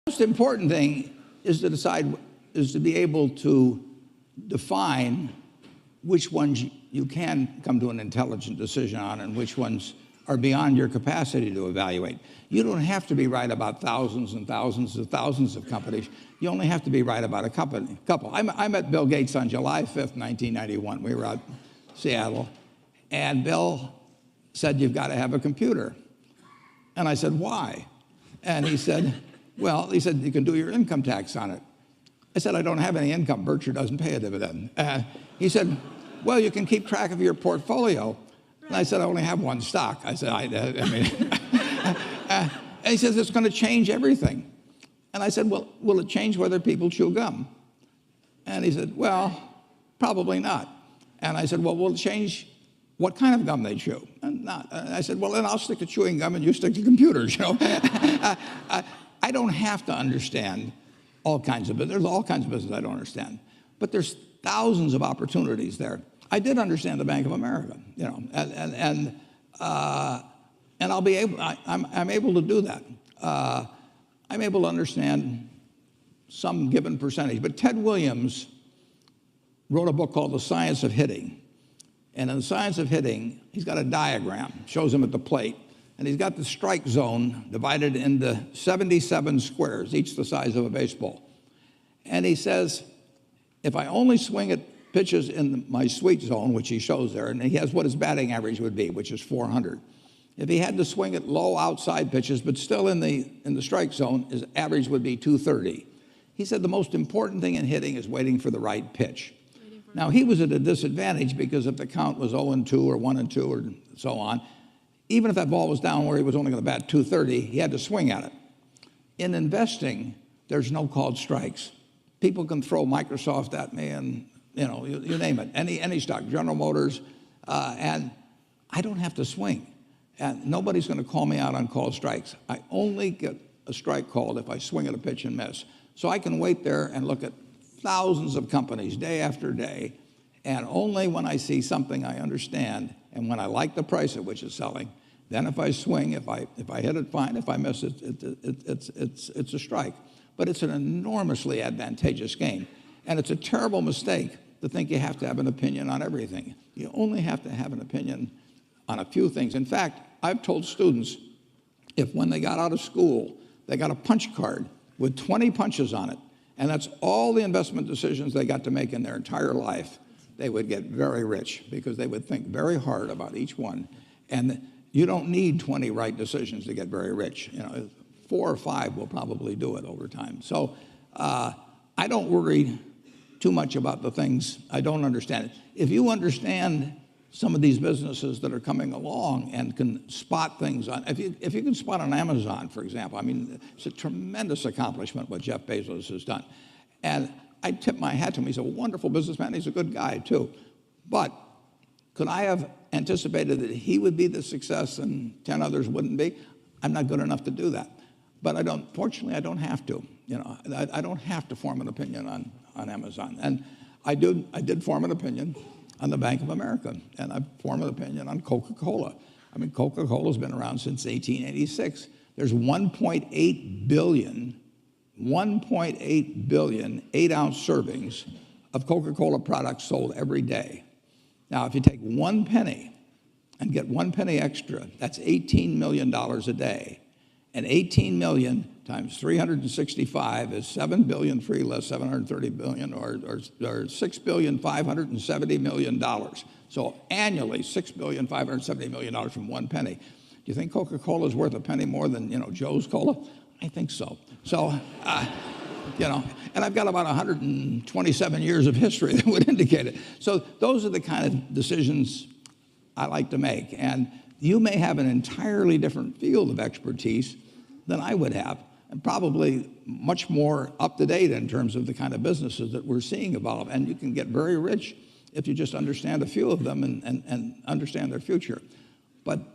most important thing is to be able to define which ones you can come to an intelligent decision on and which ones are beyond your capacity to evaluate. You don't have to be right about thousands and thousands and thousands of companies. You only have to be right about a couple. I met Bill Gates on July 5th, 1991. We were out in Seattle, and Bill said, "You've got to have a computer." And I said, "Why?" And he said, "Well," he said, "you can do your income tax on it." I said, "I don't have any income. Berkshire doesn't pay a dividend." He said, "Well, you can keep track of your portfolio." And I said, "I only have one stock." I said, and he says, "It's going to change everything." And I said, "Well, will it change whether people chew gum?" And he said, "Well, probably not." And I said, "Well, will it change what kind of gum they chew?" And not. And I said, "Well, then I'll stick to chewing gum and you stick to computers." I don't have to understand all kinds of business. There's all kinds of business I don't understand, but there's thousands of opportunities there. I did understand the Bank of America, and I'll be able. I'm able to do that. I'm able to understand some given percentage. But Ted Williams wrote a book called The Science of Hitting, and in The Science of Hitting, he's got a diagram, shows him at the plate, and he's got the strike zone divided into 77 squares, each the size of a baseball. And he says, if I only swing at pitches in my sweet zone, which he shows there, and he has what his batting average would be, which is 400. If he had to swing at low outside pitches, but still in the strike zone, his average would be 230. He said the most important thing in hitting is waiting for the right pitch. Now, he was at a disadvantage because if the count was 0-2 or 1-2 or so on, even if that ball was down where he was only going to bat 230, he had to swing at it. In investing, there's no called strikes. People can throw Microsoft at me and you name it, any stock, General Motors, and I don't have to swing. And nobody's going to call me out on called strikes. I only get a strike called if I swing at a pitch and miss. So I can wait there and look at thousands of companies day after day, and only when I see something I understand and when I like the price at which it's selling, then if I swing, if I hit it, fine. If I miss it, it's a strike. But it's an enormously advantageous game. And it's a terrible mistake to think you have to have an opinion on everything. You only have to have an opinion on a few things. In fact, I've told students, if when they got out of school, they got a punch card with 20 punches on it, and that's all the investment decisions they got to make in their entire life, they would get very rich because they would think very hard about each one. And you don't need 20 right decisions to get very rich. 4 or 5 will probably do it over time. So I don't worry too much about the things I don't understand. If you understand some of these businesses that are coming along and can spot things on, if you can spot on Amazon, for example, it's a tremendous accomplishment what Jeff Bezos has done. And I tip my hat to him. He's a wonderful businessman. He's a good guy too. But could I have anticipated that he would be the success and 10 others wouldn't be? I'm not good enough to do that. But fortunately, I don't have to. I don't have to form an opinion on Amazon. And I did form an opinion on the Bank of America, and I formed an opinion on Coca-Cola. Coca-Cola's been around since 1886. There's 1.8 billion 8-ounce servings of Coca-Cola products sold every day. Now, if you take 1 penny and get 1 penny extra, that's $18 million a day. And 18 million times 365 is 7 billion, 3 less 730 billion, or $6,570,000,000. So annually, $6,570,000,000 from 1 penny. Do you think Coca-Cola is worth a penny more than Joe's Cola? I think so. So, and I've got about 127 years of history that would indicate it. So those are the kind of decisions I like to make. And you may have an entirely different field of expertise than I would have, and probably much more up to date in terms of the kind of businesses that we're seeing evolve. And you can get very rich if you just understand a few of them and understand their future. But